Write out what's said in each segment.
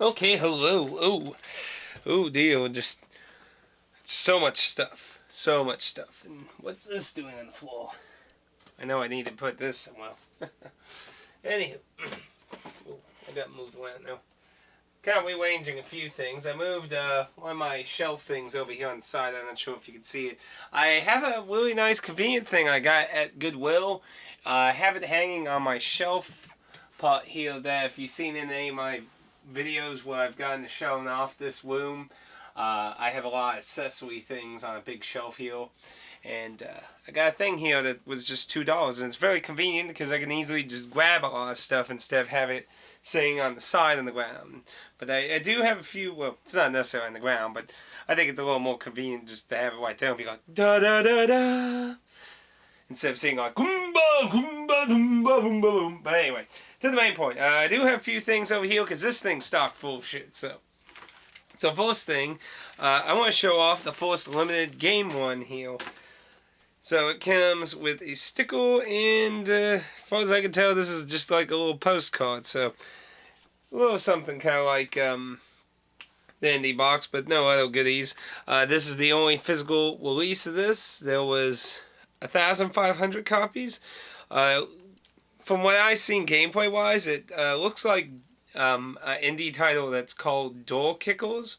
Okay, hello. Oh dear, just so much stuff. So much stuff. And what's this doing on the floor? I know I need to put this somewhere. Anywho, ooh, I got moved around now. Kind of rearranging a few things. I moved one of my shelf things over here on the side. I'm not sure if you can see it. I have a really nice convenient thing I got at Goodwill. I have it hanging on my shelf part here that if you've seen in any of my videos where I've gotten to showing off this room, I have a lot of accessory things on a big shelf here. And I got a thing here that was just $2, and it's very convenient because I can easily just grab a lot of stuff instead of have it sitting on the side on the ground. But I do have a few. Well, it's not necessarily on the ground, but I think it's a little more convenient just to have it right there and be like da da da da instead of saying like goomba goomba goomba goomba boom. But anyway, to the main point. I do have a few things over here because this thing's stock full of shit. So first thing, I want to show off the first limited game one here. So it comes with a sticker, and as far as I can tell, this is just like a little postcard. So a little something kind of like the indie box, but no other goodies. This is the only physical release of this. There was 1,500 copies. From what I've seen gameplay-wise, it looks like an indie title that's called Door Kickers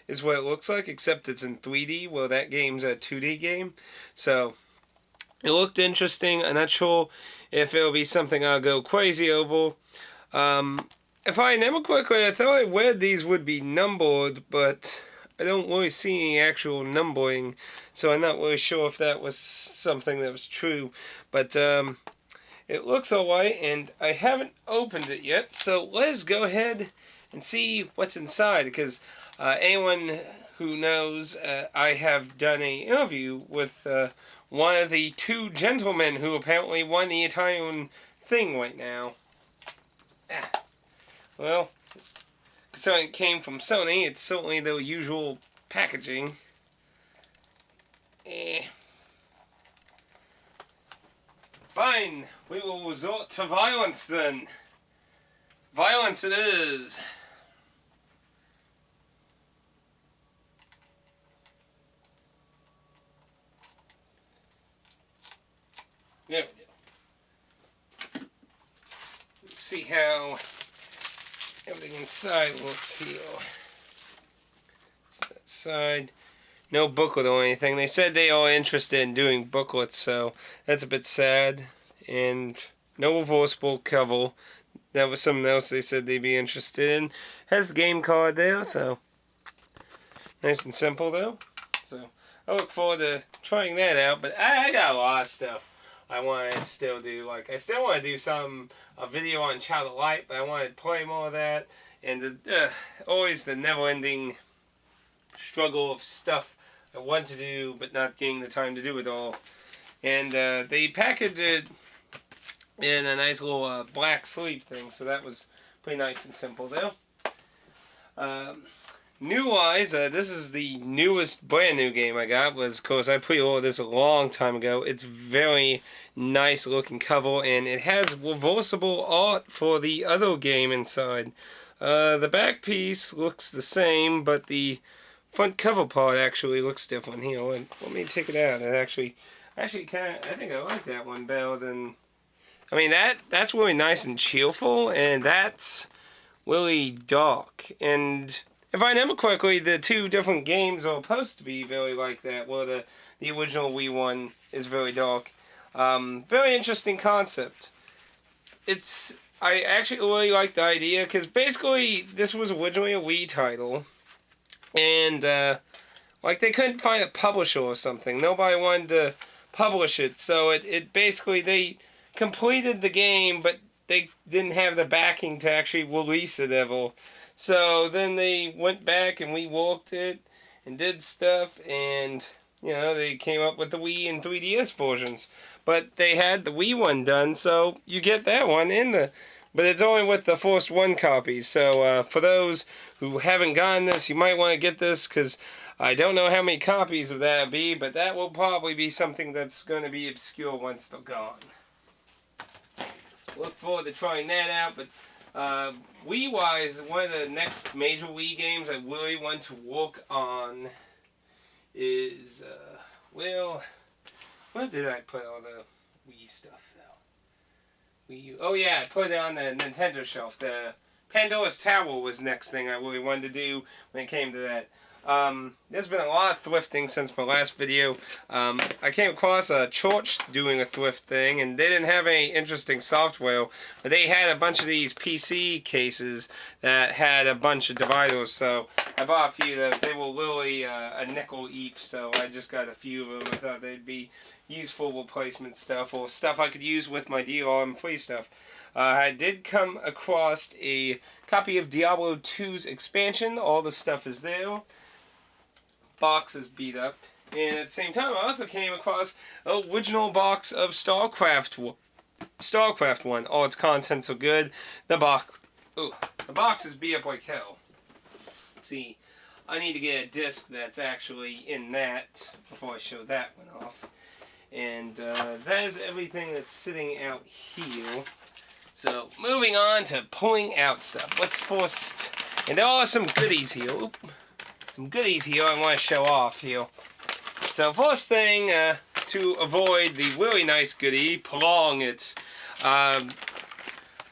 is what it looks like, except it's in 3D. Well, that game's a 2D game. So it looked interesting. I'm not sure if it'll be something I'll go crazy over. If I remember correctly, I thought I read these would be numbered, but I don't really see any actual numbering, so I'm not really sure if that was something that was true. But it looks alright, and I haven't opened it yet, so let's go ahead and see what's inside, because anyone who knows, I have done an interview with one of the two gentlemen who apparently won the Italian thing right now. Well, considering it came from Sony, it's certainly the usual packaging. Fine, we will resort to violence then. Violence it is. There we go. Let's see how everything inside looks here. It's that side. No booklet or anything. They said they are interested in doing booklets, so that's a bit sad. And no reversible cover. That was something else they said they'd be interested in. Has the game card there, so nice and simple though. So I look forward to trying that out. But I got a lot of stuff I want to still do. Like I still want to do a video on Child of Light, but I want to play more of that. And always the never-ending struggle of stuff I want to do, but not getting the time to do it all. And they packaged it in a nice little black sleeve thing, so that was pretty nice and simple there. New-wise, this is the newest, brand new game I got. Was, of course, I pre-ordered this a long time ago. It's very nice looking cover, and it has reversible art for the other game inside. The back piece looks the same, but the front cover part actually looks different here. Let me take it out. It actually kind of, I think I like that one better than. I mean, that's really nice and cheerful, and that's really dark. And if I remember correctly, the two different games are supposed to be very like that. Well, the original Wii one is very dark. Very interesting concept. I actually really like the idea, because basically this was originally a Wii title, and like they couldn't find a publisher or something. Nobody wanted to publish it, so it basically they completed the game, but they didn't have the backing to actually release it ever. So then they went back and reworked it and did stuff, and they came up with the Wii and 3DS versions. But they had the Wii one done, so you get that one but it's only with the first one copy. So for those who haven't gotten this, you might want to get this, because I don't know how many copies of that will be, but that will probably be something that's going to be obscure once they're gone. Look forward to trying that out, but Wii-wise, one of the next major Wii games I really want to work on is, well, where did I put all the Wii stuff, though? Wii U. Oh, yeah, I put it on the Nintendo shelf. The Pandora's Tower was the next thing I really wanted to do when it came to that. There's been a lot of thrifting since my last video. I came across a church doing a thrift thing, and they didn't have any interesting software, but they had a bunch of these PC cases that had a bunch of dividers, so I bought a few of those. They were literally a nickel each, so I just got a few of them. I thought they'd be useful replacement stuff, or stuff I could use with my DRM free stuff. I did come across a copy of Diablo 2's expansion. All the stuff is there. Box is beat up. And at the same time, I also came across an original box of StarCraft 1. All its contents are good. The box is beat up like hell. Let's see. I need to get a disc that's actually in that before I show that one off. And that is everything that's sitting out here. So, moving on to pulling out stuff. Let's first... And there are some goodies here. Some goodies here I want to show off here. So, first thing, to avoid the really nice goodie, prolong it.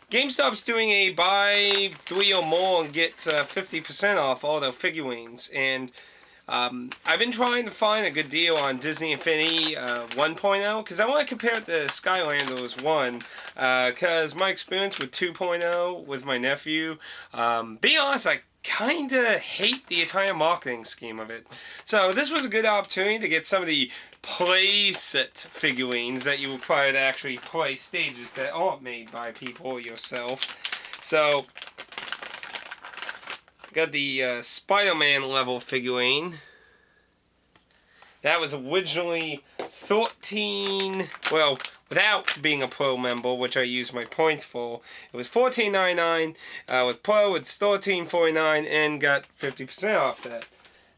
GameStop's doing a buy 3 or more and get 50% off all their figurines. And I've been trying to find a good deal on Disney Infinity 1.0 because I want to compare it to Skylanders 1 because my experience with 2.0 with my nephew, being honest, I kind of hate the entire marketing scheme of it. So this was a good opportunity to get some of the playset figurines that you require to actually play stages that aren't made by people or yourself. So got the Spider-Man level figurine. That was originally 13, well, without being a Pro member, which I used my points for, it was $14.99. With Pro, it's $13.49 and got 50% off that.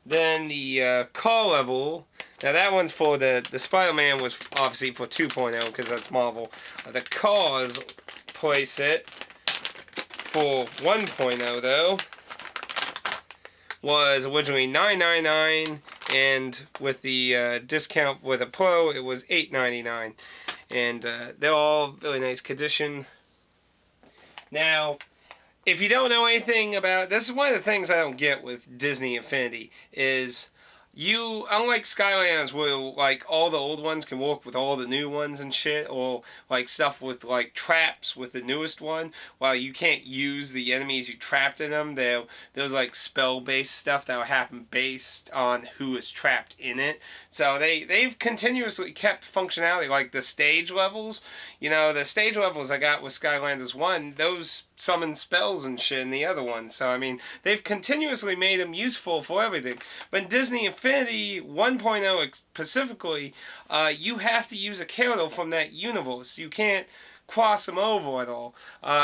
Then the car level, now that one's for the Spider-Man was obviously for 2.0 because that's Marvel. The Cars playset for 1.0 though was originally $9.99, and with the discount with a Pro, it was $8.99. And they're all really nice condition. Now, if you don't know anything about... This is one of the things I don't get with Disney Infinity, is you, unlike Skylanders where like all the old ones can work with all the new ones and shit, or like stuff with like traps with the newest one, while you can't use the enemies you trapped in them, there's like spell-based stuff that will happen based on who is trapped in it. So they've continuously kept functionality, like the stage levels. You know, the stage levels I got with Skylanders 1, those summon spells and shit in the other one. So, I mean, they've continuously made them useful for everything. But in Disney Infinity 1.0 specifically, you have to use a character from that universe. You can't cross them over at all.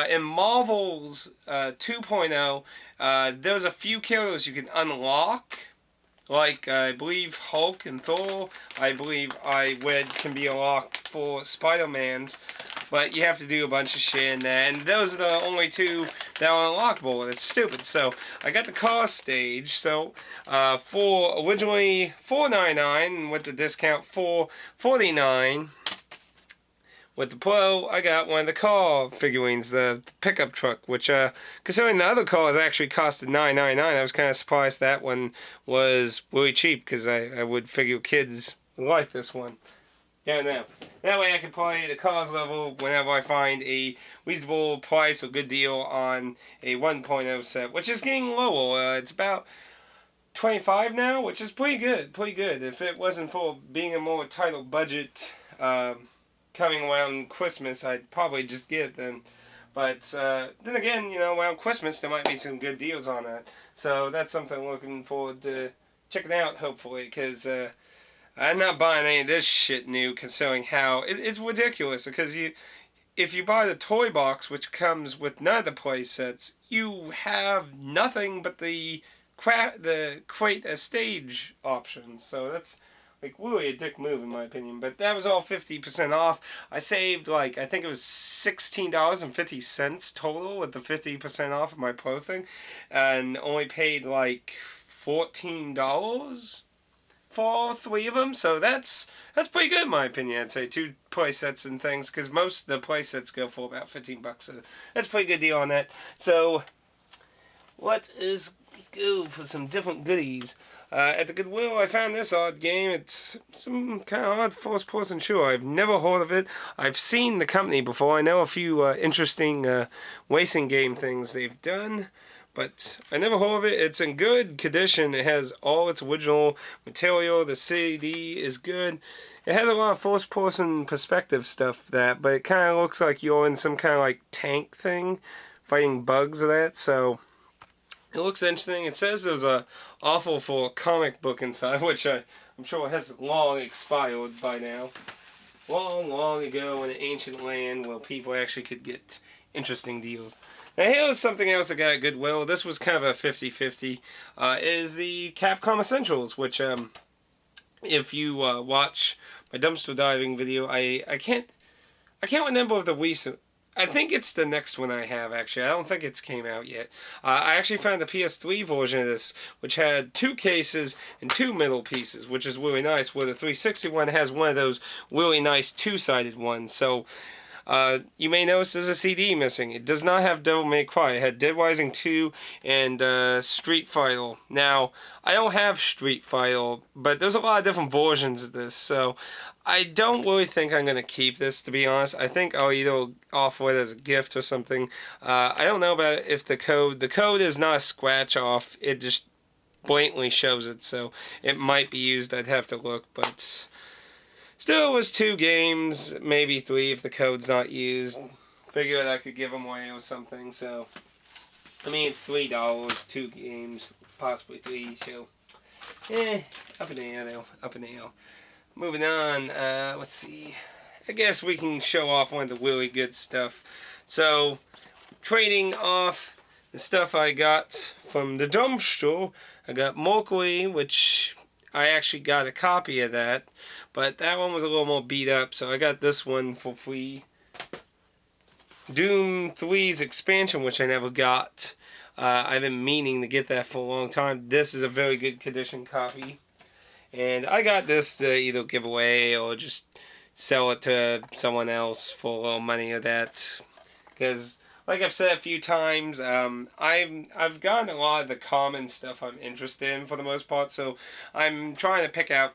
In Marvel's 2.0, there's a few characters you can unlock. Like, I believe Hulk and Thor, I believe can be unlocked for Spider-Man's, but you have to do a bunch of shit in there, and those are the only two that are unlockable. It's stupid. So, I got the car stage, so, for originally $4.99, and with the discount $4.49, with the Pro, I got one of the car figurines, the pickup truck, which, considering the other cars actually costed $9.99, I was kind of surprised that one was really cheap, because I would figure kids would like this one. Yeah, no. That way I can play the cars level whenever I find a reasonable price or good deal on a 1.0 set, which is getting lower. It's about $25 now, which is pretty good, If it wasn't for being a more tighter budget, coming around Christmas, I'd probably just get it then. But then again, you know, around Christmas there might be some good deals on that. So that's something I'm looking forward to checking out, hopefully, because I'm not buying any of this shit new, considering how it's ridiculous. Because if you buy the toy box, which comes with none of the play sets, you have nothing but the create a stage option. So that's Like, really a dick move in my opinion. But that was all 50% off. I saved, like, I think it was $16.50 total with the 50% off of my Pro thing. And only paid, like, $14 for all three of them. So that's pretty good in my opinion. I'd say 2 play sets and things, because most of the play sets go for about $15. So that's a pretty good deal on that. So let us go for some different goodies. At the Goodwill, I found this odd game. It's some kind of odd first-person shooter. I've never heard of it. I've seen the company before. I know a few interesting racing game things they've done, but I never heard of it. It's in good condition. It has all its original material. The CD is good. It has a lot of first-person perspective stuff, but it kind of looks like you're in some kind of like tank thing, fighting bugs or that, so it looks interesting. It says there's a offer for a comic book inside, which I'm sure has long expired by now. Long ago in an ancient land where people actually could get interesting deals. Now here's something else I got at Goodwill. This was kind of a 50-50. Is the Capcom Essentials, which if you watch my dumpster diving video, I can't remember the recent. I think it's the next one I have, actually. I don't think it's came out yet. I actually found the PS3 version of this, which had 2 cases and 2 middle pieces, which is really nice, where the 360 one has one of those really nice 2-sided ones. So you may notice there's a CD missing. It does not have Devil May Cry. It had Dead Rising 2 and Street Fighter. Now, I don't have Street Fighter, but there's a lot of different versions of this, so I don't really think I'm going to keep this, to be honest. I think I'll either offer it as a gift or something. I don't know about if the code is not a scratch off. It just blatantly shows it, so it might be used. I'd have to look, but still it was 2 games, maybe 3 if the code's not used. Figured I could give them away or something, so I mean, it's $3, 2 games, possibly 3, so up in the air though, up in the air. Moving on, let's see. I guess we can show off one of the really good stuff. So, trading off the stuff I got from the dumpster, I got Mercury, which I actually got a copy of that, but that one was a little more beat up, so I got this one for free. Doom 3's expansion, which I never got. I've been meaning to get that for a long time. This is a very good condition copy. And I got this to either give away or just sell it to someone else for a little money or that. Because, like I've said a few times, I've gotten a lot of the common stuff I'm interested in for the most part. So I'm trying to pick out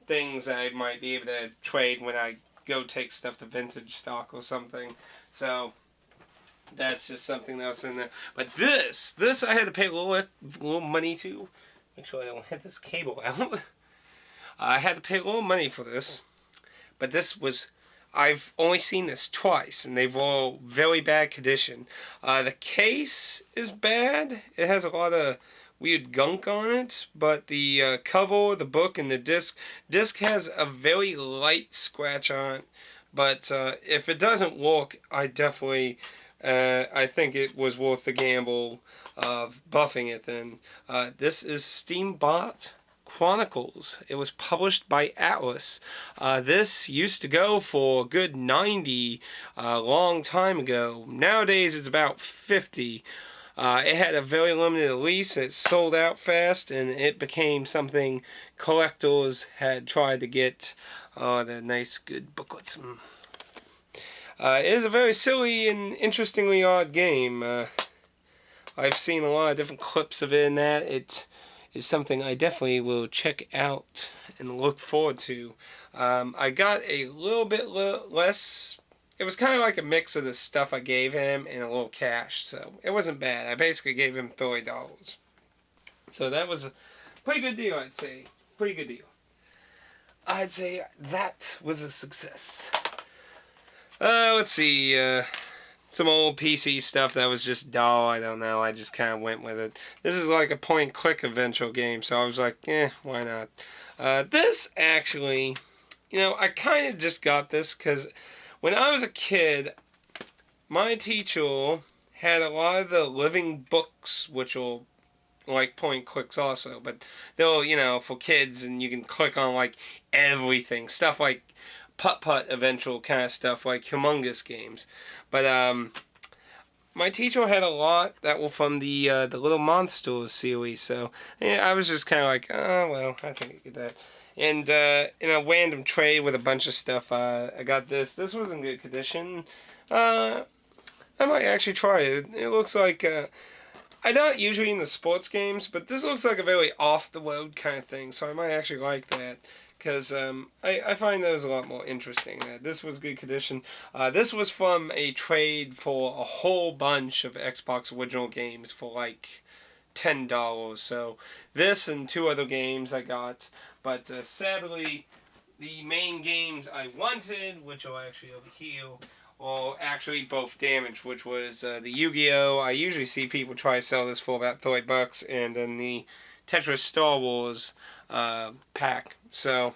things that I might be able to trade when I go take stuff to vintage stock or something. So that's just something else in there. But this I had to pay a little money to. Make sure I don't hit this cable out. I had to pay a little money for this, but I've only seen this twice, and they've all very bad condition. The case is bad. It has a lot of weird gunk on it, but the cover, the book, and the disc has a very light scratch on it, but if it doesn't work, I definitely, I think it was worth the gamble of buffing it then. This is Steambot Chronicles. It was published by Atlas. This used to go for a good 90 a long time ago. Nowadays it's about 50. It had a very limited release. It sold out fast, and it became something collectors had tried to get. The nice good booklets. It is a very silly and interestingly odd game. I've seen a lot of different clips of it, and that it is something I definitely will check out and look forward to. I got a little bit less. It was kind of like a mix of the stuff I gave him and a little cash, so it wasn't bad. I basically gave him $30. So that was a pretty good deal, I'd say. Pretty good deal. I'd say that was a success. Let's see. Some old PC stuff that was just dull. I don't know. I just kind of went with it. This is like a point-and-click adventure game, so I was like, why not? This actually, I kind of just got this because when I was a kid, my teacher had a lot of the living books, which are like point clicks also, but they'll, you know, for kids, and you can click on like everything, stuff like putt-putt eventual kind of stuff, like humongous games. But my teacher had a lot that were from the Little Monsters series, so yeah, I was just kind of like, oh well, I think I get that. And in a random trade with a bunch of stuff, I got this. This was in good condition. I might actually try it. It looks like I'm not usually in the sports games, but this looks like a very off the road kind of thing, so I might actually like that. Because I find those a lot more interesting. This was good condition. This was from a trade for a whole bunch of Xbox original games for like $10. So this and two other games I got. But sadly, the main games I wanted, which are actually over here, are actually both damaged, which was the Yu-Gi-Oh! I usually see people try to sell this for about $30, and then the Tetris Star Wars pack. So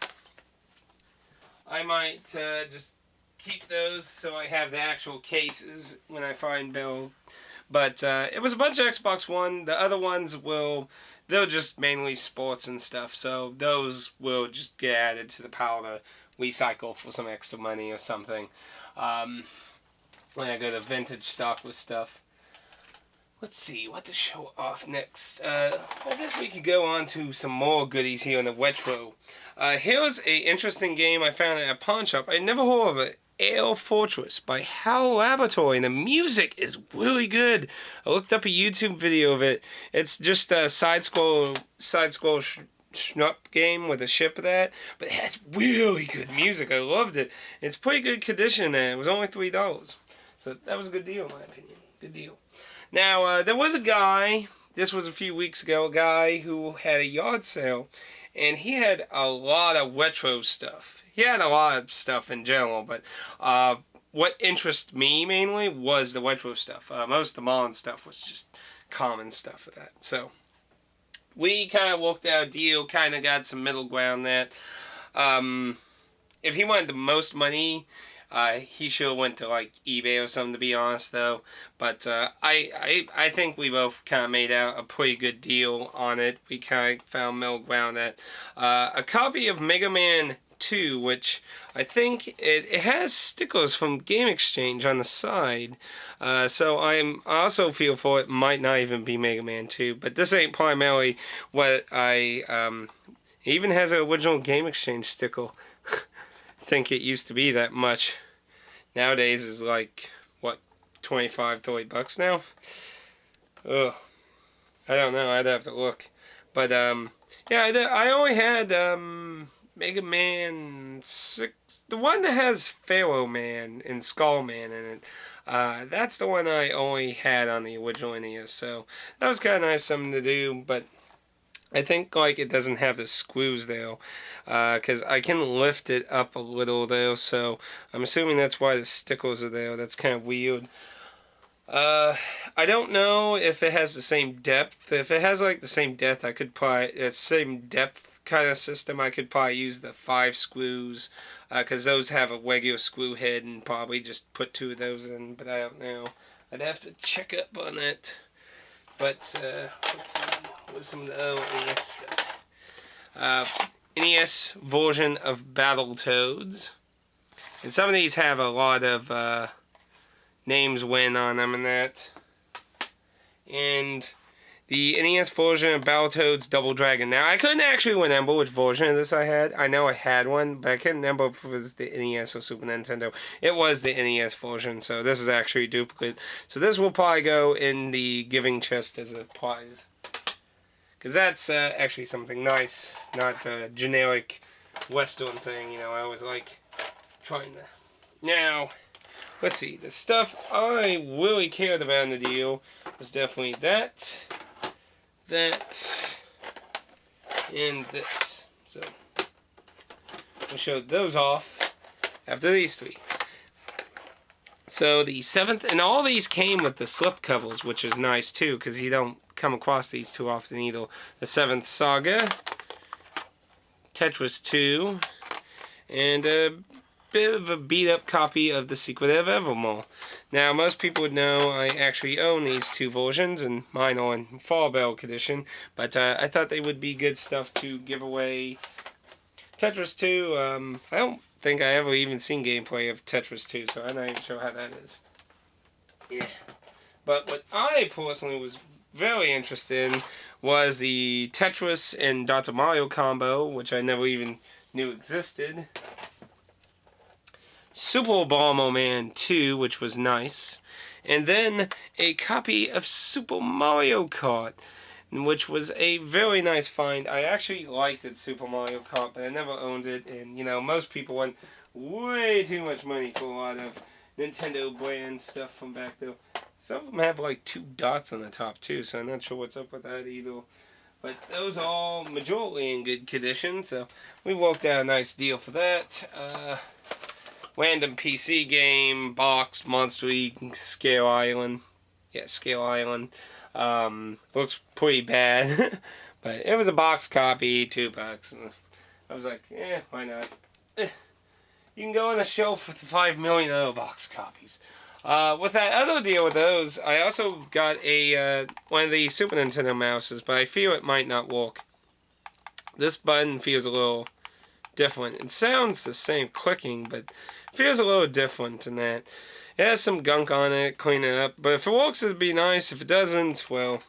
I might just keep those so I have the actual cases when I find Bill. But it was a bunch of Xbox One. The other ones they'll just mainly sports and stuff. So those will just get added to the pile to recycle for some extra money or something. When I go to vintage stock with stuff. Let's see what to show off next. I guess we could go on to some more goodies here in the retro. Here's a interesting game I found at a pawn shop. I never heard of it. Ale Fortress by HAL Laboratory, and the music is really good. I looked up a YouTube video of it. It's just a side-scroll shmup game with a ship of that, but it has really good music. I loved it. It's pretty good condition, and it was only $3. So that was a good deal in my opinion. Good deal. Now, there was a guy, this was a few weeks ago, a guy who had a yard sale, and he had a lot of retro stuff. He had a lot of stuff in general, but what interested me mainly was the retro stuff. Most of the modern stuff was just common stuff for that. So we kind of worked out a deal, kind of got some middle ground that if he wanted the most money, he should have went to like eBay or something, to be honest though. But I think we both kind of made out a pretty good deal on it. We kind of found middle ground that a copy of Mega Man 2, which I think it has stickers from Game Exchange on the side. So I also feel for it might not even be Mega Man 2, but this ain't primarily what I it even has an original Game Exchange sticker. Think it used to be that much. Nowadays is like what, $25-$30 now. Ugh, I don't know. I'd have to look. But yeah, I only had Mega Man 6, the one that has Pharaoh Man and Skull Man in it. That's the one I only had on the original NES. So that was kind of nice, something to do, but I think like it doesn't have the screws though, because I can lift it up a little though, so I'm assuming that's why the stickers are there. That's kind of weird. I don't know if it has the same depth. If it has like the same depth, I could probably same depth kind of system. I could probably use the 5 screws, because those have a regular screw head, and probably just put 2 of those in. But I don't know. I'd have to check up on it. But let's see. What's some of the NES stuff? NES version of Battletoads. And some of these have a lot of names win on them and that. And the NES version of Battletoads Double Dragon. Now, I couldn't actually remember which version of this I had. I know I had one, but I couldn't remember if it was the NES or Super Nintendo. It was the NES version, so this is actually a duplicate. So this will probably go in the giving chest as a prize. Because that's actually something nice, not a generic Western thing. You know, I always like trying to... Now, let's see. The stuff I really cared about in the deal was definitely that, and this. So, we'll show those off after these 3. So the 7th, and all these came with the slip covers, which is nice too, because you don't come across these too often either. The 7th Saga, Tetris 2, and bit of a beat-up copy of The Secret of Evermore. Now, most people would know I actually own these two versions, and mine are in Fall Bell edition, but I thought they would be good stuff to give away. Tetris 2, I don't think I ever even seen gameplay of Tetris 2, so I'm not even sure how that is. Yeah. But what I personally was very interested in was the Tetris and Dr. Mario combo, which I never even knew existed. Super Bomberman 2, which was nice. And then a copy of Super Mario Kart, which was a very nice find. I actually liked it, Super Mario Kart, but I never owned it. And, you know, most people want way too much money for a lot of Nintendo brand stuff from back there. Some of them have like 2 dots on the top too, so I'm not sure what's up with that either. But those are all majorly in good condition, so we worked out a nice deal for that. Random PC game, box, Monster League, Scale Island. Yeah, Scale Island. Looks pretty bad, but it was a box copy, $2. And I was like, why not? You can go on the shelf with the 5 million other box copies. With that other deal with those, I also got a one of the Super Nintendo mouses, but I feel it might not work. This button feels a little different. It sounds the same clicking, but feels a little different in that. It has some gunk on it, clean it up, but if it works it'd be nice. If it doesn't, well,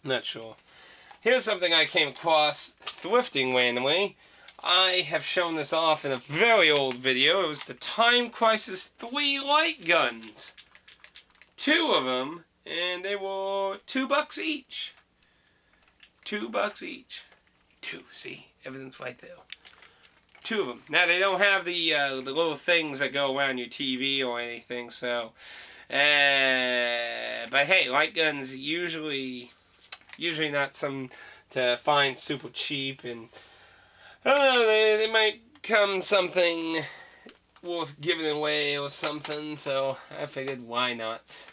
not sure. Here's something I came across thrifting randomly. I have shown this off in a very old video. It was the Time Crisis 3 light guns. 2 of them, and they were $2 each. $2 each. 2, see? Everything's right there. 2 of them. Now, they don't have the little things that go around your TV or anything, so... but hey, light guns usually not some to find super cheap, and... I don't know, they might come something worth giving away or something, so I figured, why not?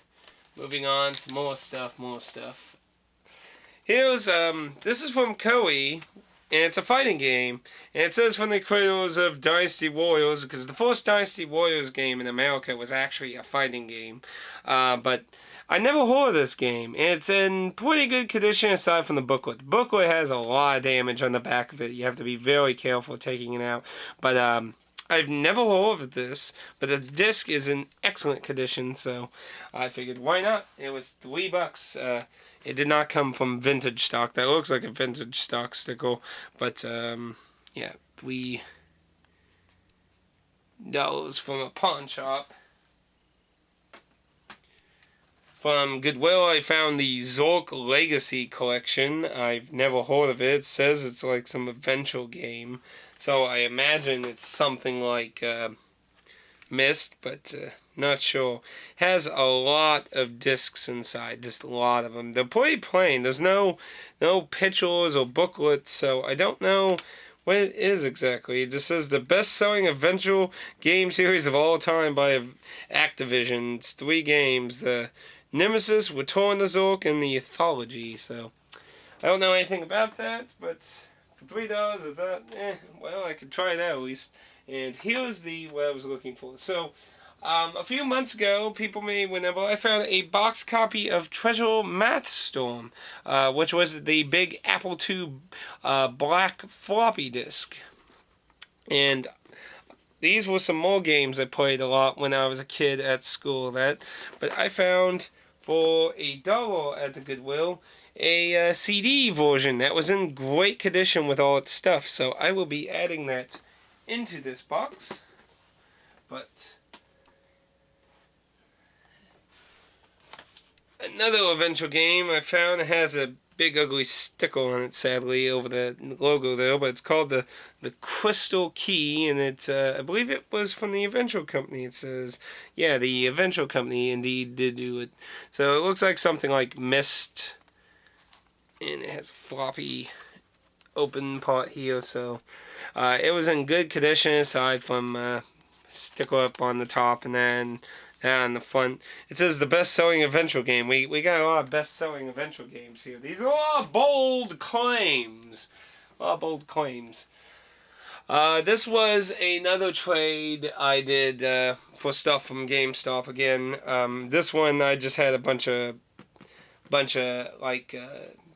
Moving on to more stuff. Here's, this is from Koei, and it's a fighting game, and it says from the creators of Dynasty Warriors, because the first Dynasty Warriors game in America was actually a fighting game, but I never heard of this game, and it's in pretty good condition aside from the booklet. The booklet has a lot of damage on the back of it. You have to be very careful taking it out. But I've never heard of this, but the disc is in excellent condition, so I figured, why not? It was $3. It did not come from vintage stock. That looks like a vintage stock sticker, but yeah, $3 from a pawn shop. From Goodwill, I found the Zork Legacy Collection. I've never heard of it. It says it's like some adventure game. So I imagine it's something like Myst, but not sure. Has a lot of discs inside, just a lot of them. They're pretty plain. There's no pictures or booklets, so I don't know what it is exactly. It just says the best-selling adventure game series of all time by Activision. It's 3 games. The Nemesis, Return to Zork, and the Anthology. So, I don't know anything about that, but for $3 of that, well, I could try that at least. And here's what I was looking for. So, a few months ago, people may remember, I found a box copy of Treasure Math Storm, which was the big Apple II black floppy disk. And these were some more games I played a lot when I was a kid at school. But I found for $1 at the Goodwill a CD version that was in great condition with all its stuff. So I will be adding that into this box. But another adventure game I found has a big ugly sticker on it, sadly, over the logo there, but it's called the Crystal Key, and it's I believe it was from the Adventure Company. It says, yeah, the Adventure Company indeed did do it. So it looks like something like Myst, and it has a floppy open part here, so it was in good condition aside from sticker up on the top and then on the front. It says the best-selling adventure game. We got a lot of best-selling adventure games here. These are all bold claims. A lot of bold claims. This was another trade I did for stuff from GameStop again. This one I just had a bunch of like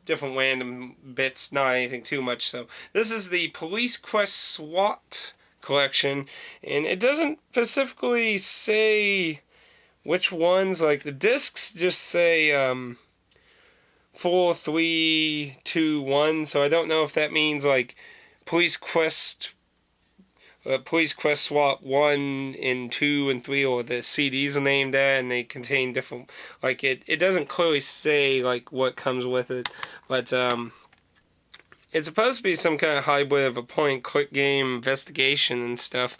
different random bits, not anything too much. So this is the Police Quest SWAT collection, and it doesn't specifically say which ones. Like the discs just say 4, 3, 2, 1. So I don't know if that means like Police Quest. Police Quest SWAT 1 and 2 and 3, or the CDs are named that, and they contain different, like, it doesn't clearly say, like, what comes with it, but, it's supposed to be some kind of hybrid of a point-and-click game, investigation and stuff.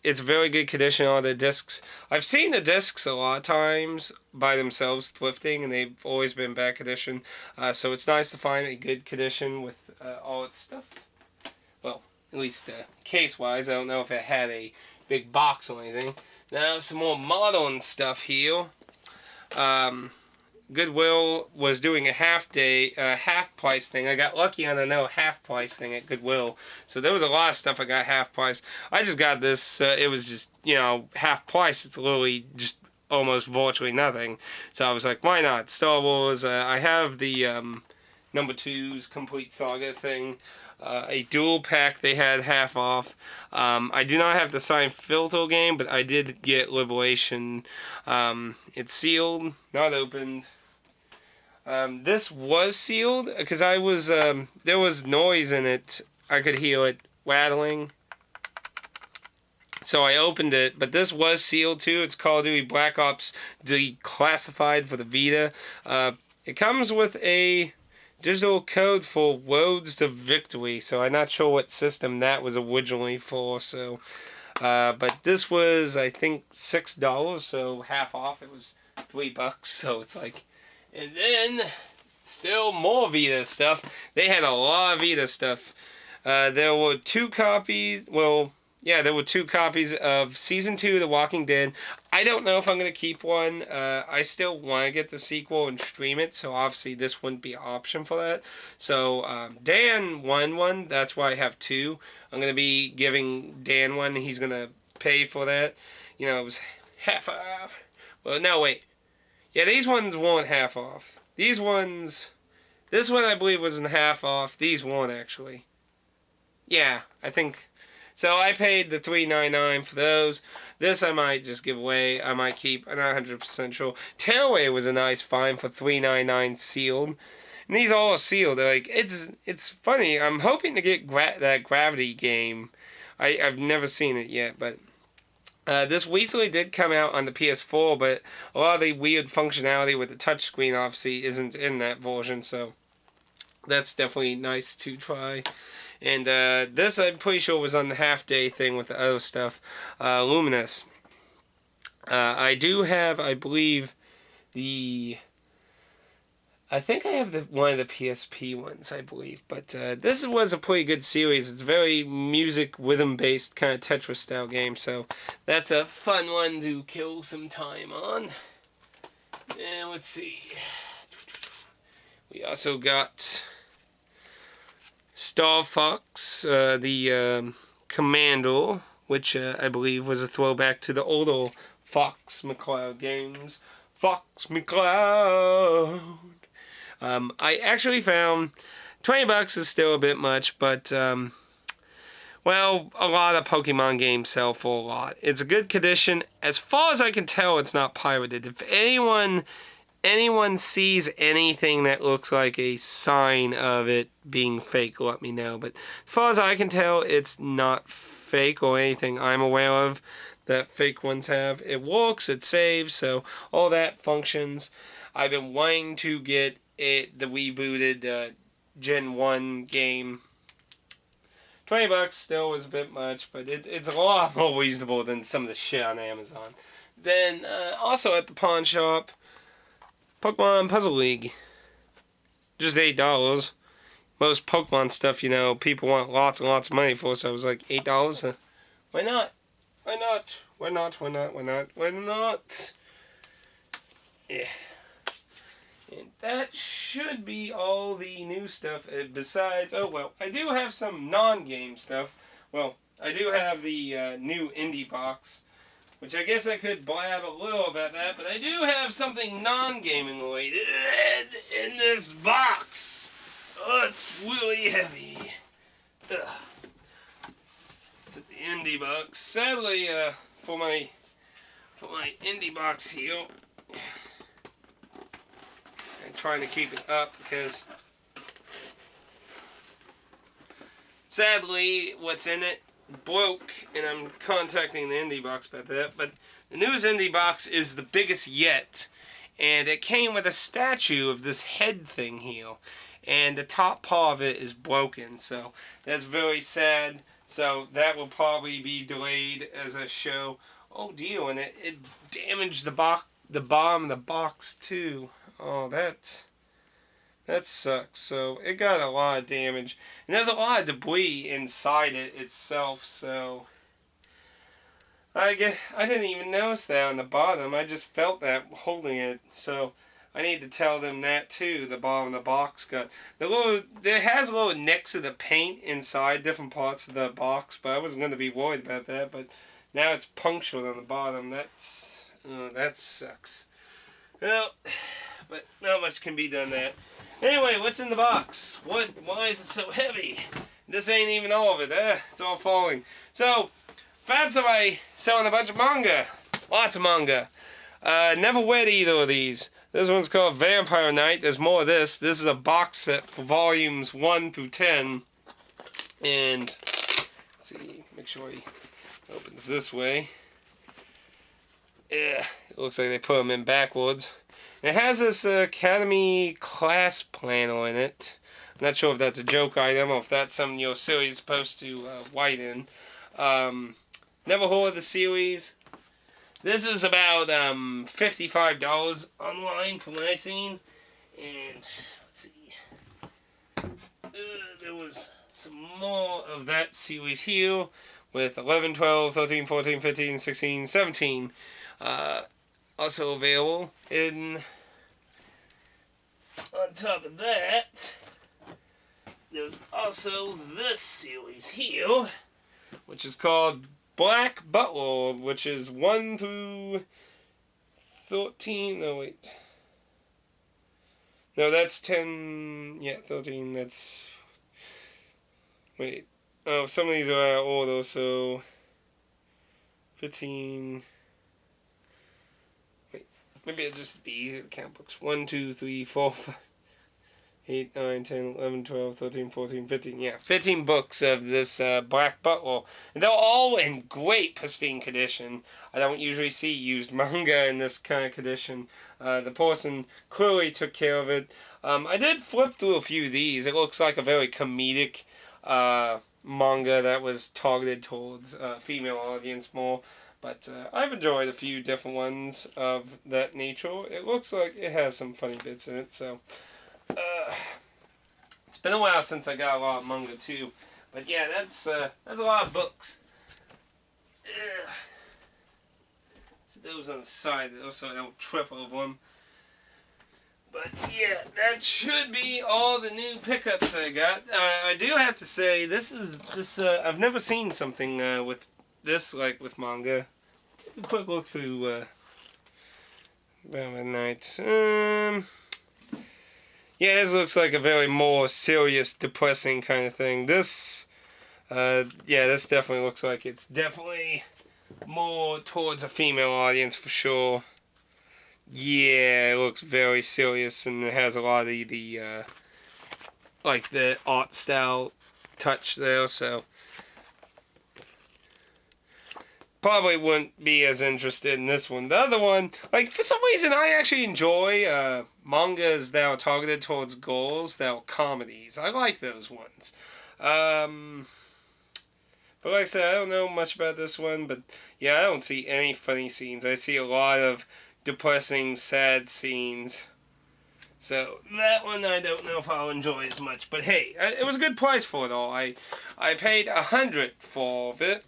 It's very good condition, all the discs. I've seen the discs a lot of times by themselves thrifting, and they've always been bad condition, so it's nice to find a good condition with all its stuff. Well, at least case-wise. I don't know if it had a big box or anything. Now, some more modern stuff here. Goodwill was doing a half price thing. I got lucky on a half price thing at Goodwill. So there was a lot of stuff I got half price. I just got this, it was just, half price. It's literally just almost virtually nothing. So I was like, why not? Star Wars, I have the number 2's Complete Saga thing. A dual pack they had half off. I do not have the signed filter game, but I did get Liberation. It's sealed, not opened. This was sealed because I was there was noise in it. I could hear it rattling. So I opened it, but this was sealed too. It's Call of Duty Black Ops Declassified for the Vita. It comes with a digital code for Roads to Victory, so I'm not sure what system that was originally for. So, but this was, I think, $6, so half off. It was $3, so it's like, and then still more Vita stuff. They had a lot of Vita stuff. There were 2 copies. Well, yeah, there were 2 copies of Season 2 of The Walking Dead. I don't know if I'm going to keep one. I still want to get the sequel and stream it, so obviously this wouldn't be an option for that. So Dan won one. That's why I have 2. I'm going to be giving Dan one. He's going to pay for that. It was half off. Well, no, wait. Yeah, these ones weren't half off. These ones... This one, I believe, was in half off. These weren't, actually. Yeah, I think... So I paid the $3.99 for those. This I might just give away. I might keep. I'm not 100% sure. Tearaway was a nice find for $3.99 sealed. And these all are sealed. They're like, it's funny. I'm hoping to get that Gravity game. I've never seen it yet, but this recently did come out on the PS4, but a lot of the weird functionality with the touchscreen obviously isn't in that version, so that's definitely nice to try. And this I'm pretty sure was on the half-day thing with the other stuff. Luminous. I do have, I believe, I think I have one of the PSP ones, I believe. But this was a pretty good series. It's very music, rhythm-based kind of Tetris-style game. So that's a fun one to kill some time on. And let's see. We also got Star Fox, the Commando, which I believe was a throwback to the older Fox McCloud games. Fox McCloud. I actually found $20 is still a bit much, but well, a lot of Pokemon games sell for a lot. It's a good condition. As far as I can tell, it's not pirated. If anyone sees anything that looks like a sign of it being fake, let me know. But as far as I can tell, it's not fake or anything I'm aware of that fake ones have. It works, it saves, so all that functions. I've been wanting to get the rebooted Gen 1 game. $20 still was a bit much, but it's a lot more reasonable than some of the shit on Amazon. Then, also at the pawn shop, Pokemon Puzzle League. Just $8. Most Pokemon stuff, people want lots and lots of money for, so I was like, $8? Why not? Why not? Why not? Why not? Why not? Why not? Yeah. And that should be all the new stuff. Besides, oh well, I do have some non-game stuff. Well, I do have the new indie box, which I guess I could blab a little about that, but I do have something non-gaming related in this box. Oh, it's really heavy. Ugh. It's the indie box. Sadly, for my indie box here, I'm trying to keep it up because sadly, what's in it broke, and I'm contacting the indie box about that. But the newest indie box is the biggest yet, and it came with a statue of this head thing here, and the top part of it is broken, so that's very sad. So that will probably be delayed as a show. Oh dear, and it damaged the bottom of the box too. Oh, that sucks. So it got a lot of damage. And there's a lot of debris inside it itself, so I didn't even notice that on the bottom. I just felt that holding it. So I need to tell them that too. The bottom of the box got there has little nicks of the paint inside different parts of the box, but I wasn't going to be worried about that. But now it's punctured on the bottom. That sucks. Well, but not much can be done there. Anyway, what's in the box? Why is it so heavy? This ain't even all of it, it's all falling. So, found somebody selling a bunch of manga. Lots of manga. Never read either of these. This one's called Vampire Knight. There's more of this. This is a box set for volumes 1 through 10. And, let's see, make sure he opens this way. Yeah, it looks like they put them in backwards. It has this Academy class planner in it. I'm not sure if that's a joke item or if that's something your series is supposed to write in. Never heard of the series. This is about $55 online from what I've seen. And, let's see. There was some more of that series here with 11, 12, 13, 14, 15, 16, 17. Also available. On top of that, there's also this series here, which is called Black Butler, which is 1 through 13. No, wait. No, that's 10. Yeah, 13. That's. Wait. Oh, some of these are out of order, so. 15. Maybe it'll just be easier to count books. 1, 2, 3, 4, 5, 8, 9, 10, 11, 12, 13, 14, 15. Yeah, 15 books of this Black Butler. And they're all in great pristine condition. I don't usually see used manga in this kind of condition. The person clearly took care of it. I did flip through a few of these. It looks like a very comedic manga that was targeted towards female audience more. But I've enjoyed a few different ones of that nature. It looks like it has some funny bits in it, so it's been a while since I got a lot of manga too. But yeah, that's a lot of books. So those on the side, so I don't trip over them. But yeah, that should be all the new pickups I got. I do have to say, this I've never seen something with this, like with manga. Take a quick look through Vampire Knight. Yeah, this looks like a very more serious, depressing kind of thing. This, yeah, this definitely looks like it's definitely more towards a female audience for sure. Yeah, it looks very serious, and it has a lot of the like the art style touch there, so probably wouldn't be as interested in this one. The other one, like, for some reason, I actually enjoy mangas that are targeted towards girls, that are comedies. I like those ones. But like I said, I don't know much about this one, but yeah, I don't see any funny scenes. I see a lot of depressing, sad scenes. So that one I don't know if I'll enjoy as much. But hey, it was a good price for it all. I paid $100 for it.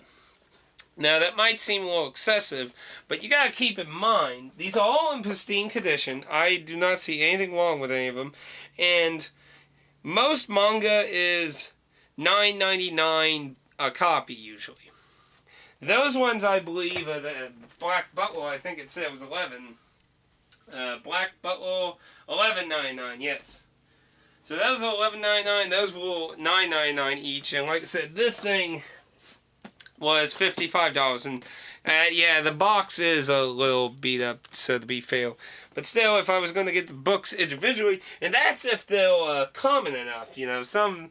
Now, that might seem a little excessive, but you gotta keep in mind, these are all in pristine condition. I do not see anything wrong with any of them. And most manga is $9.99 a copy, usually. Those ones, I believe, are the Black Butler, I think it said it was 11. Black Butler, $11.99, yes. So those are $11.99, those were $9.99 each. And like I said, this thing was $55, and yeah, the box is a little beat up, so to be fair. But still, if I was going to get the books individually, and that's if they're common enough, you know, some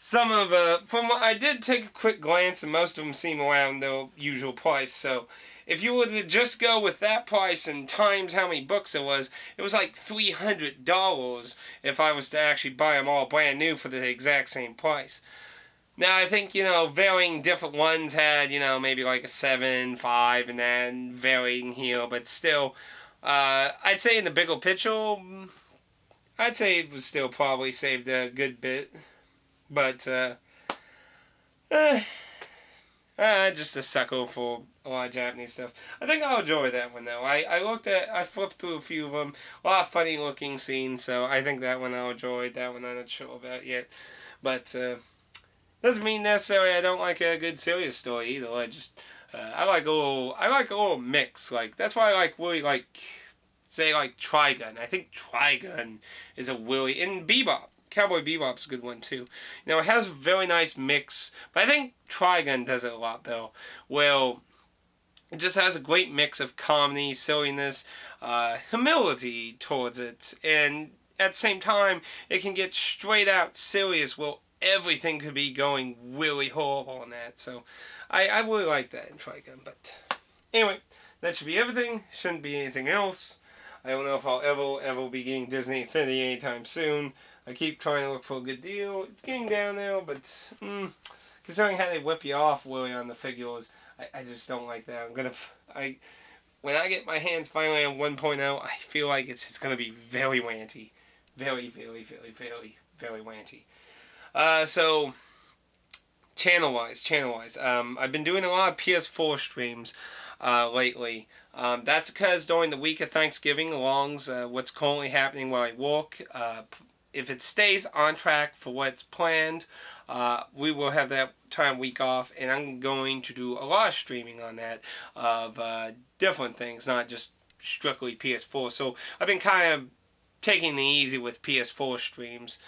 of from what I did take a quick glance, and most of them seem around their usual price. So if you were to just go with that price and times how many books it was like $300 if I was to actually buy them all brand new for the exact same price. Now, I think, you know, varying different ones had, you know, maybe like a 7, 5, and then varying here, but still, I'd say in the bigger picture, I'd say it was still probably saved a good bit, but, just a sucker for a lot of Japanese stuff. I think I'll enjoy that one, though. I flipped through a few of them, a lot of funny looking scenes, so I think that one I'll enjoy, that one I'm not sure about yet, but, doesn't mean necessarily I don't like a good serious story either. I like a little mix. Like, that's why I like really like, say like Trigun. I think Trigun is a really, and Bebop. Cowboy Bebop's a good one too. You know, it has a very nice mix, but I think Trigun does it a lot better. Well, it just has a great mix of comedy, silliness, humility towards it, and at the same time, it can get straight out serious. Well, everything could be going really horrible in that. So I really like that in Trigun. But anyway, that should be everything. Shouldn't be anything else. I don't know if I'll ever be getting Disney Infinity anytime soon. I keep trying to look for a good deal. It's getting down there, but considering how they whip you off really on the figures, I just don't like that. When I get my hands finally on 1.0, I feel like it's gonna be very wanty. Very, very, very, very, very wanty. So, channel-wise, I've been doing a lot of PS4 streams lately. That's because during the week of Thanksgiving, along what's currently happening where I work, if it stays on track for what's planned, we will have that week off, and I'm going to do a lot of streaming on that of different things, not just strictly PS4. So I've been kind of taking it easy with PS4 streams,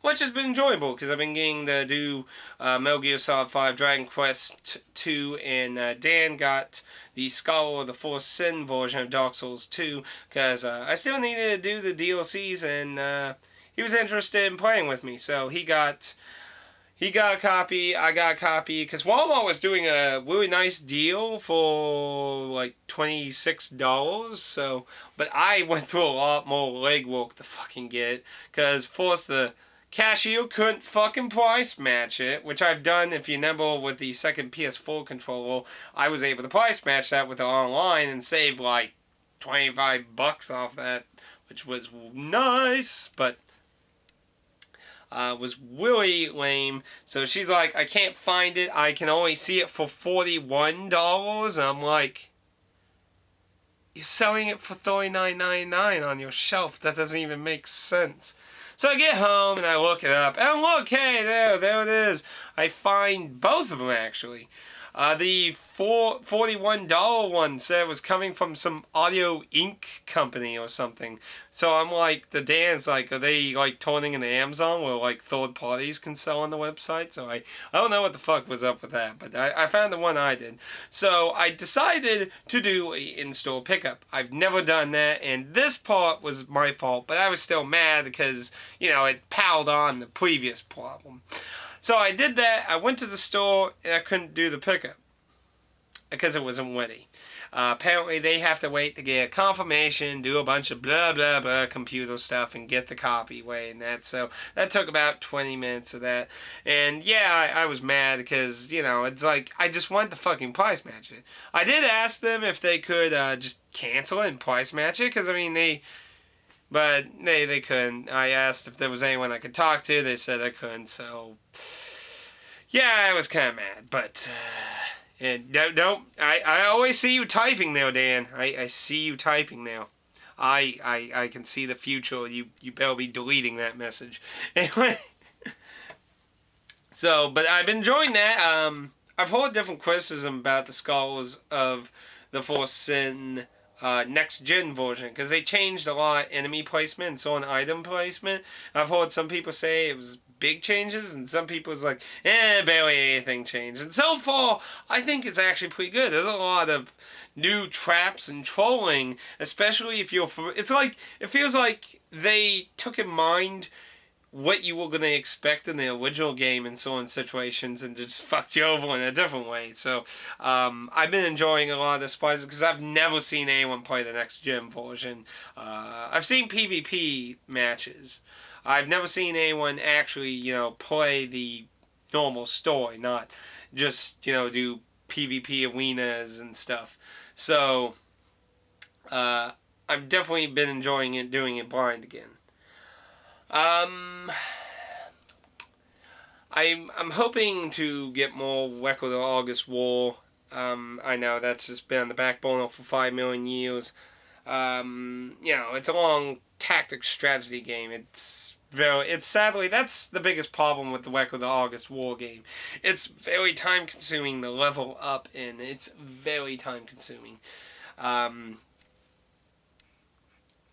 which has been enjoyable because I've been getting to do Metal Gear Solid 5, Dragon Quest 2, and Dan got the Scholar of the Fourth Sin version of Dark Souls 2 because I still needed to do the DLCs, and he was interested in playing with me, so he got a copy, I got a copy, because Walmart was doing a really nice deal for like $26, so, but I went through a lot more legwork to fucking get it, because first the cashier couldn't fucking price match it, which I've done, if you remember, with the second PS4 controller. I was able to price match that with the online and save like $25 off that, which was nice, but was really lame. So she's like, I can't find it. I can only see it for $41. And I'm like, you're selling it for $39.99 on your shelf. That doesn't even make sense. So I get home and I look it up. And look, hey, there it is. I find both of them actually. The $41 one said it was coming from some Audio Inc. company or something. So I'm like, the Dan's like, are they like turning into Amazon where like third parties can sell on the website? So I don't know what the fuck was up with that, but I found the one I did. So I decided to do a in-store pickup. I've never done that, and this part was my fault, but I was still mad because, you know, it piled on the previous problem. So I did that. I went to the store and I couldn't do the pickup because it wasn't ready. Apparently they have to wait to get a confirmation, do a bunch of blah blah blah computer stuff, and get the copy way and that. So that took about 20 minutes of that. And yeah, I was mad because, you know, it's like I just want the fucking price match it. I did ask them if they could just cancel it and price match it, because I mean they couldn't. I asked if there was anyone I could talk to. They said I couldn't. So, yeah, I was kind of mad. But, And don't I always see you typing now, Dan. I see you typing now. I can see the future. You better be deleting that message. Anyway, so but I've been enjoying that. I've heard different criticism about the skulls of the Force Sin next gen version because they changed a lot of enemy placement and so on item placement. I've heard some people say it was big changes and some people was like, barely anything changed. And so far, I think it's actually pretty good. There's a lot of new traps and trolling, especially if you're. It's like it feels like they took in mind what you were going to expect in the original game in certain situations and just fucked you over in a different way. So I've been enjoying a lot of the surprises because I've never seen anyone play the next gen version. I've seen PvP matches. I've never seen anyone actually, play the normal story, not just, do PvP arenas and stuff. So I've definitely been enjoying it, doing it blind again. I'm hoping to get more Record of August War. I know that's just been on the back burner for 5 million years. It's a long tactics strategy game. It's sadly that's the biggest problem with the Record of August War game. It's very time consuming to level up in. It's very time consuming.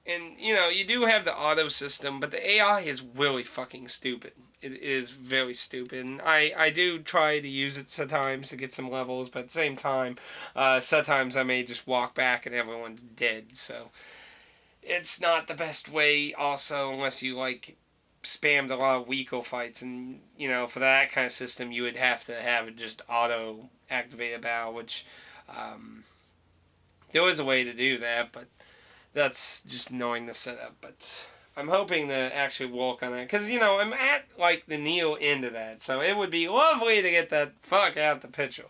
And, you do have the auto system, but the AI is really fucking stupid. It is very stupid. And I do try to use it sometimes to get some levels, but at the same time, sometimes I may just walk back and everyone's dead. So it's not the best way also unless you, spammed a lot of weaker fights. And, for that kind of system, you would have to have it just auto-activate a battle, which there was a way to do that, but that's just knowing the setup, but I'm hoping to actually work on that. Because, I'm at, the near end of that. So it would be lovely to get that fuck out the picture.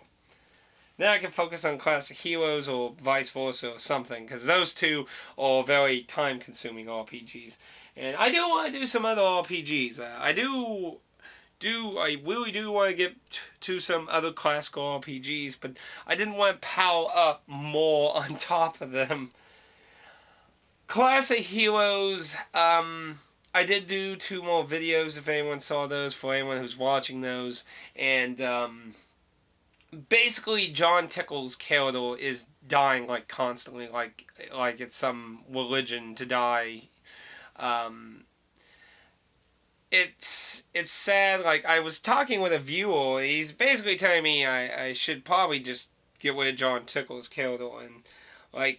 Then I can focus on classic heroes or vice versa or something. Because those two are very time-consuming RPGs. And I do want to do some other RPGs. I really do want to get to some other classical RPGs. But I didn't want to pile up more on top of them. Classic Heroes, I did do 2 more videos if anyone saw those, for anyone who's watching those, and basically John Tickle's character is dying constantly, like it's some religion to die. It's sad. I was talking with a viewer, he's basically telling me I should probably just get rid of John Tickle's character, and I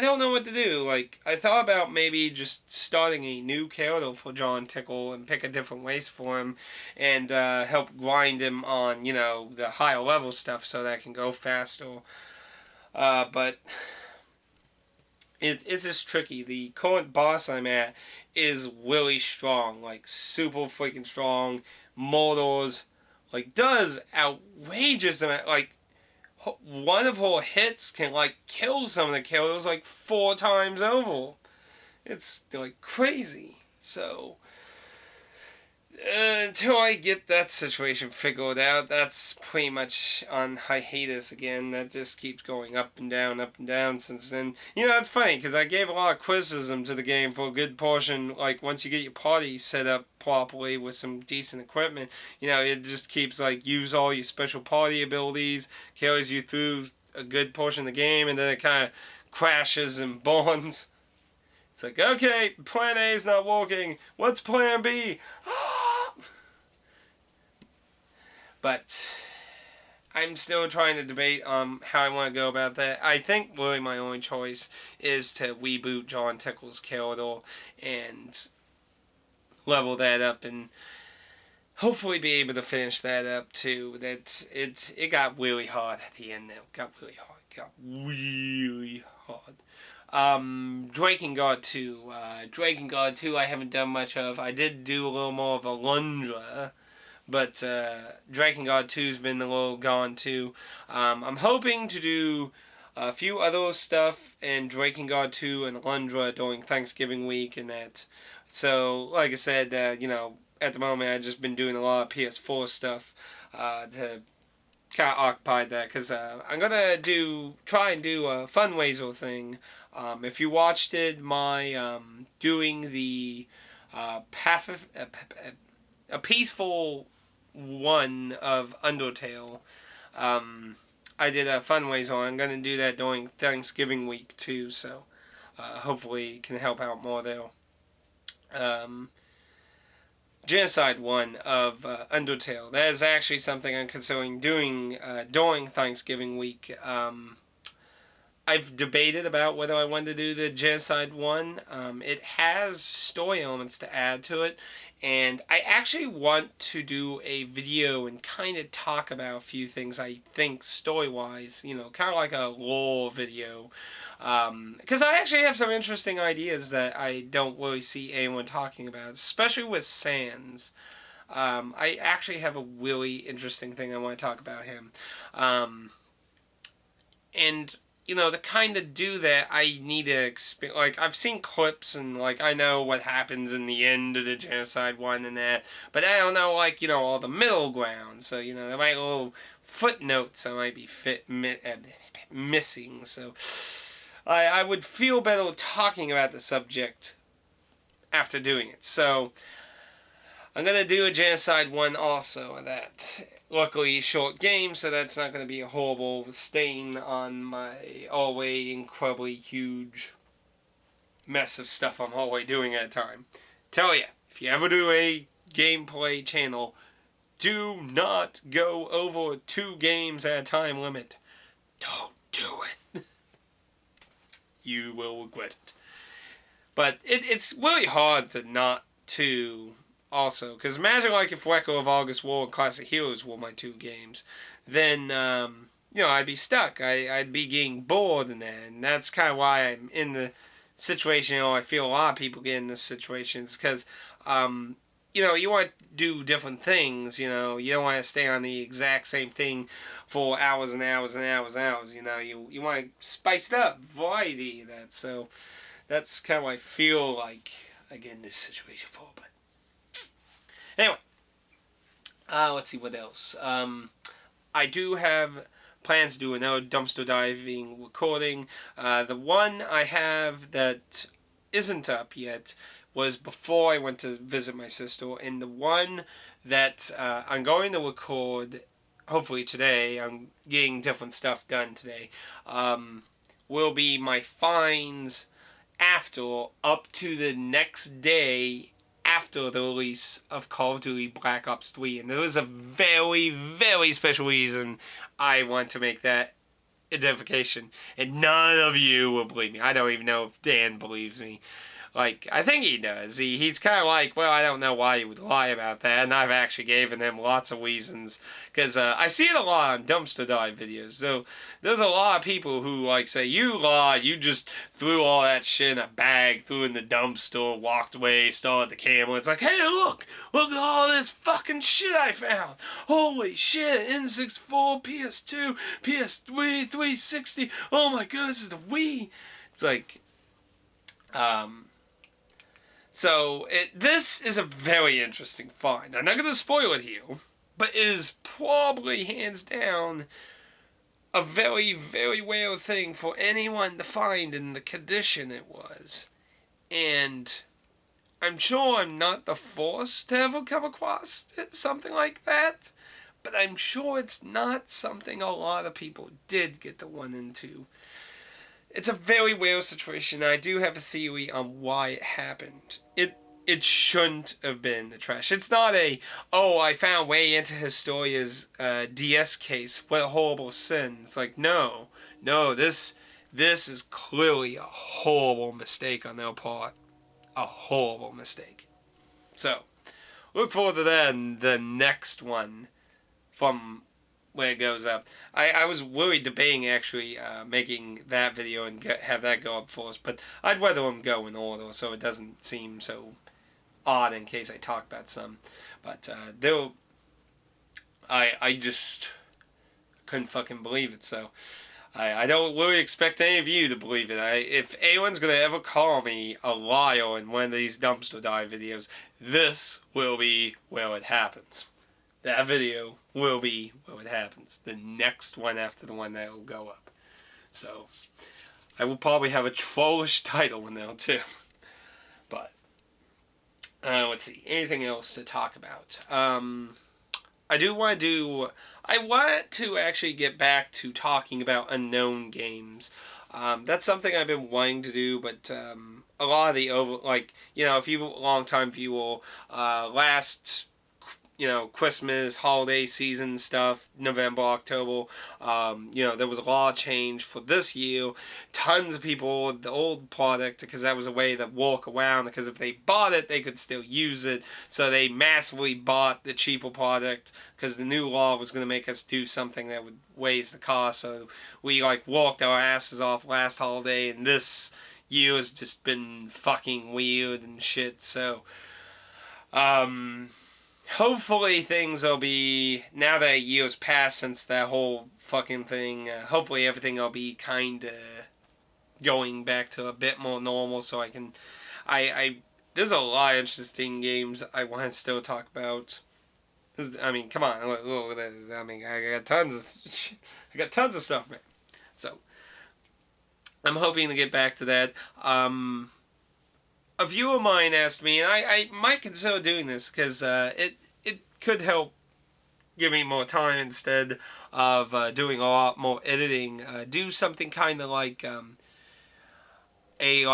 don't know what to do. I thought about maybe just starting a new character for John Tickle and pick a different race for him and help grind him on, the higher level stuff so that I can go faster. But it's just tricky. The current boss I'm at is really strong, super freaking strong. Murders, does outrageous amount, one of her hits can kill some of the killers 4 times over. It's crazy. So until I get that situation figured out, that's pretty much on hiatus again. That just keeps going up and down since then. It's funny because I gave a lot of criticism to the game for a good portion. Once you get your party set up properly with some decent equipment, it just keeps use all your special party abilities, carries you through a good portion of the game, and then it kind of crashes and burns. It's okay, plan A is not working. What's plan B? But I'm still trying to debate how I want to go about that. I think really my only choice is to reboot John Tickle's character and level that up and hopefully be able to finish that up too. It got really hard at the end. It got really hard. Drakengard 2. Drakengard 2 I haven't done much of. I did do a little more of Alundra, but Drakengard 2's been a little gone too. I'm hoping to do a few other stuff in Drakengard 2 and Alundra during Thanksgiving week and that. So, like I said, at the moment I've just been doing a lot of PS4 stuff to kind of occupied that because I'm gonna try and do a fundraiser thing. If you watched it, my doing the a peaceful one of Undertale. Um, I did a fundraiser. I'm gonna do that during Thanksgiving week too. So hopefully it can help out more there. Um, Genocide one of Undertale. That is actually something I'm considering doing during Thanksgiving week. I've debated about whether I want to do the Genocide one. It has story elements to add to it, and I actually want to do a video and kind of talk about a few things I think story-wise, kind of like a lore video. Because I actually have some interesting ideas that I don't really see anyone talking about, especially with Sans. I actually have a really interesting thing I want to talk about him. And to kind of do that, I need to experience. Like, I've seen clips and, like, I know what happens in the end of the Genocide one and that, but I don't know, like, all the middle ground. So, there might be little footnotes I might be missing. So, I would feel better talking about the subject after doing it. So, I'm going to do a Genocide one also of that. Luckily, short game, so that's not going to be a horrible stain on my always incredibly huge mess of stuff I'm always doing at a time. Tell ya, if you ever do a gameplay channel, do not go over 2 games at a time limit. Don't do it. You will regret it. But it's really hard to not to also, because imagine like if Echo of August War and Classic Heroes were my 2 games, then I'd be stuck. I'd be getting bored in that, and that's kind of why I'm in the situation. I feel a lot of people get in this situation because you want to do different things. You don't want to stay on the exact same thing for hours and hours and hours and hours. You want to spice it up, variety of that. So that's kind of what I feel like I get in this situation for. But anyway, let's see what else. I do have plans to do another dumpster diving recording. The one I have that isn't up yet was before I went to visit my sister, and the one that I'm going to record, hopefully today, I'm getting different stuff done today, will be my finds after, up to the next day after the release of Call of Duty Black Ops 3. And there was a very, very special reason I want to make that identification. And none of you will believe me. I don't even know if Dan believes me. Like, I think he does. He's kind of like, well, I don't know why you would lie about that. And I've actually given him lots of reasons. Because I see it a lot on dumpster dive videos. So there's a lot of people who, like, say, you lied. You just threw all that shit in a bag, threw it in the dumpster, walked away, started the camera. It's like, hey, look at all this fucking shit I found. Holy shit, N64, PS2, PS3, 360. Oh my god, this is the Wii. It's like, So, this is a very interesting find. I'm not going to spoil it here, but it is probably, hands down, a very, very rare thing for anyone to find in the condition it was. And I'm sure I'm not the first to ever come across something like that, but I'm sure it's not something a lot of people did get the one into. It's a very rare situation, and I do have a theory on why it happened. It shouldn't have been the trash. It's not I found way into Historia's DS case, what a horrible sin. It's like, no, this is clearly a horrible mistake on their part. A horrible mistake. So, look forward to that in the next one from when it goes up. I was really debating actually making that video and have that go up first, but I'd rather them go in order so it doesn't seem so odd in case I talk about some. But I just couldn't fucking believe it, so I don't really expect any of you to believe it. If anyone's going to ever call me a liar in one of these dumpster dive videos, this will be where it happens. that video will be when it happens. The next one after the one that will go up. So, I will probably have a trollish title in there too. But, let's see. Anything else to talk about? I want to actually get back to talking about unknown games. That's something I've been wanting to do, but a lot of the if you long time viewer, last Christmas, holiday season stuff, November, October, there was a lot of change for this year. Tons of people the old product because that was a way to walk around, because if they bought it, they could still use it. So they massively bought the cheaper product because the new law was going to make us do something that would raise the cost. So we walked our asses off last holiday, and this year has just been fucking weird and shit. So, hopefully things will be, now that a year's passed since that whole fucking thing, hopefully everything will be kind of going back to a bit more normal, so I can, there's a lot of interesting games I want to still talk about. Come on, look at this. I got tons of stuff, man. So, I'm hoping to get back to that. A viewer of mine asked me, and I might consider doing this because it could help give me more time instead of doing a lot more editing. Do something kind of like a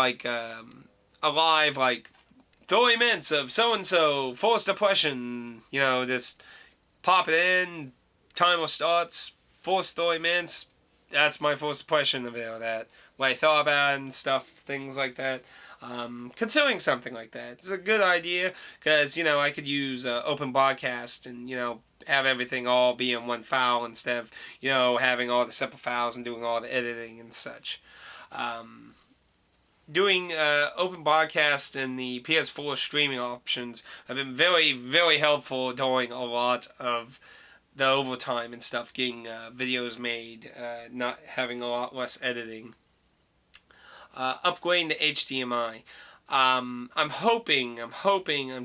live 30 minutes of so and so forced depression. Just pop it in, timer starts, forced 30 minutes. That's my forced depression of that. What I thought about and stuff, things like that. Considering something like that. It's a good idea because, I could use Open Broadcast and, have everything all be in one file instead of, having all the separate files and doing all the editing and such. Doing Open Broadcast and the PS4 streaming options have been very, very helpful during a lot of the overtime and stuff, getting videos made, not having a lot less editing. Upgrading to HDMI. I'm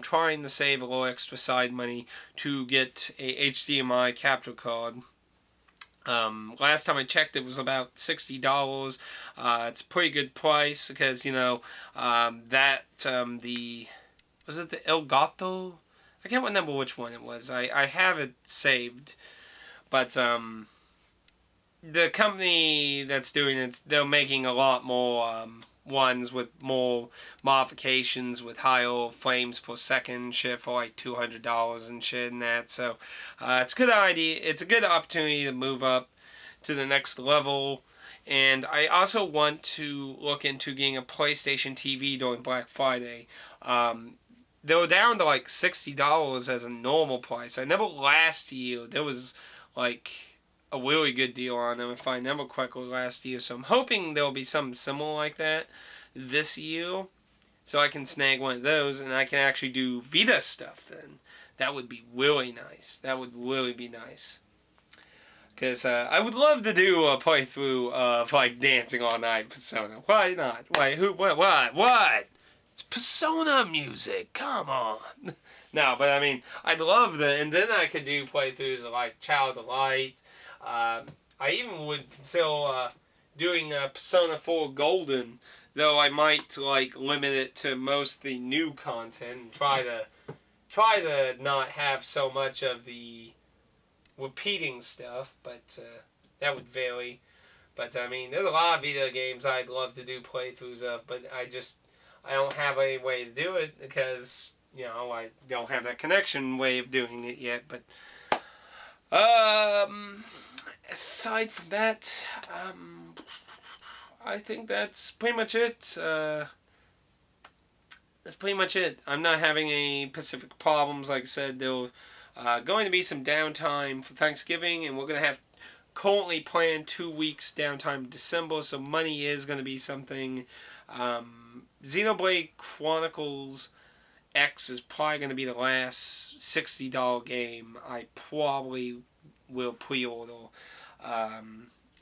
trying to save a little extra side money to get a HDMI capture card. Last time I checked, it was about $60. It's a pretty good price because, was it the Elgato? I can't remember which one it was. I have it saved, but, the company that's doing it, they're making a lot more ones with more modifications with higher frames per second shit for $200 and shit and that. So it's a good idea. It's a good opportunity to move up to the next level. And I also want to look into getting a PlayStation TV during Black Friday. They were down to $60 as a normal price. I remember last year there was a really good deal on them, if I remember correctly, last year. So I'm hoping there'll be something similar like that this year, so I can snag one of those and I can actually do Vita stuff then. That would be really nice. That would really be nice. Because I would love to do a playthrough of Dancing All Night Persona. Why not? Why? Who? What? It's Persona music. Come on. No, but I'd love that, and then I could do playthroughs of Child of Light. I even would consider doing Persona 4 Golden, though I might limit it to most of the new content and try to not have so much of the repeating stuff, but that would vary. But there's a lot of video games I'd love to do playthroughs of, but I don't have any way to do it because I don't have that connection way of doing it yet. But aside from that, I think that's pretty much it. That's pretty much it. I'm not having any Pacific problems. Like I said, there's going to be some downtime for Thanksgiving, and we're going to have currently planned 2 weeks downtime in December, so money is going to be something. Xenoblade Chronicles X is probably going to be the last $60 game I probably will pre-order.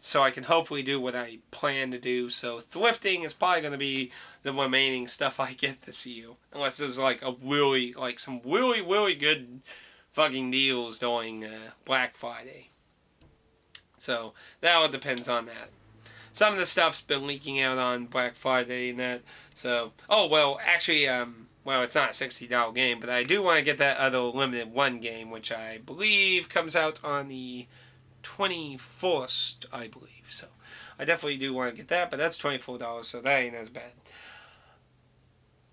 So I can hopefully do what I plan to do. So thrifting is probably going to be the remaining stuff I get this year. Unless there's some really, really good fucking deals during Black Friday. So that all depends on that. Some of the stuff's been leaking out on Black Friday and that. So, oh well, actually, well, it's not a $60 game, but I do want to get that other limited one game, which I believe comes out on the 21st, I believe. So, I definitely do want to get that, but that's $24, so that ain't as bad.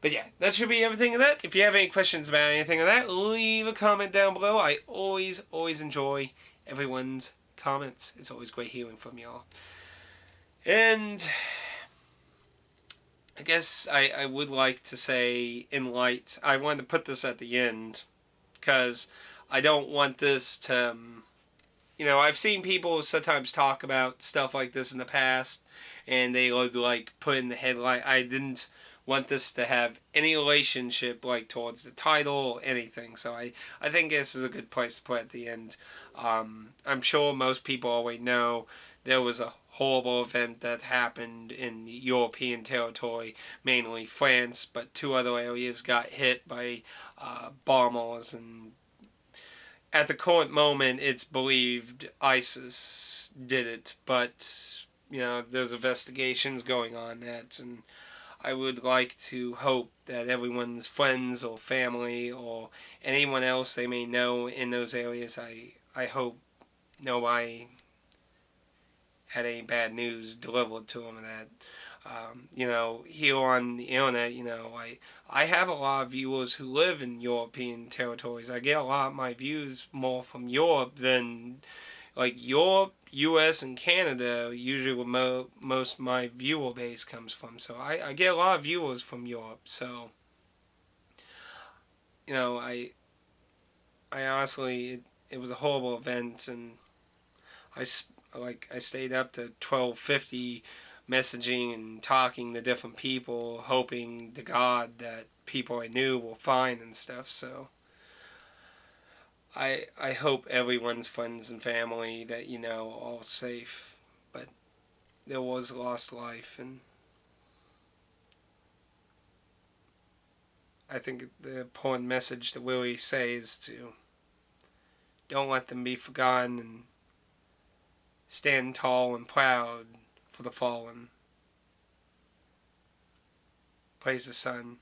But yeah, that should be everything of that. If you have any questions about anything of that, leave a comment down below. I always enjoy everyone's comments. It's always great hearing from y'all. And I guess I would like to say, in light, I wanted to put this at the end because I don't want this to, I've seen people sometimes talk about stuff like this in the past, and they would like put in the headline. I didn't want this to have any relationship like towards the title or anything, so I think this is a good place to put at the end. I'm sure most people already know there was a horrible event that happened in European territory, mainly France, but 2 other areas got hit by bombers, and at the current moment it's believed ISIS did it, but there's investigations going on that, and I would like to hope that everyone's friends or family or anyone else they may know in those areas, I hope nobody had any bad news delivered to them. That here on the internet, I have a lot of viewers who live in European territories. I get a lot of my views more from Europe than like Europe, U.S. and Canada. Usually where most of my viewer base comes from. So I get a lot of viewers from Europe. So I honestly it was a horrible event, and I stayed up to 12:50 messaging and talking to different people, hoping to God that people I knew were fine and stuff. So I hope everyone's friends and family that are all safe. But there was lost life, and I think the important message that Willie says to don't let them be forgotten, and stand tall and proud for the fallen. Praise the sun.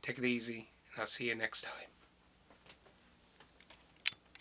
Take it easy, and I'll see you next time.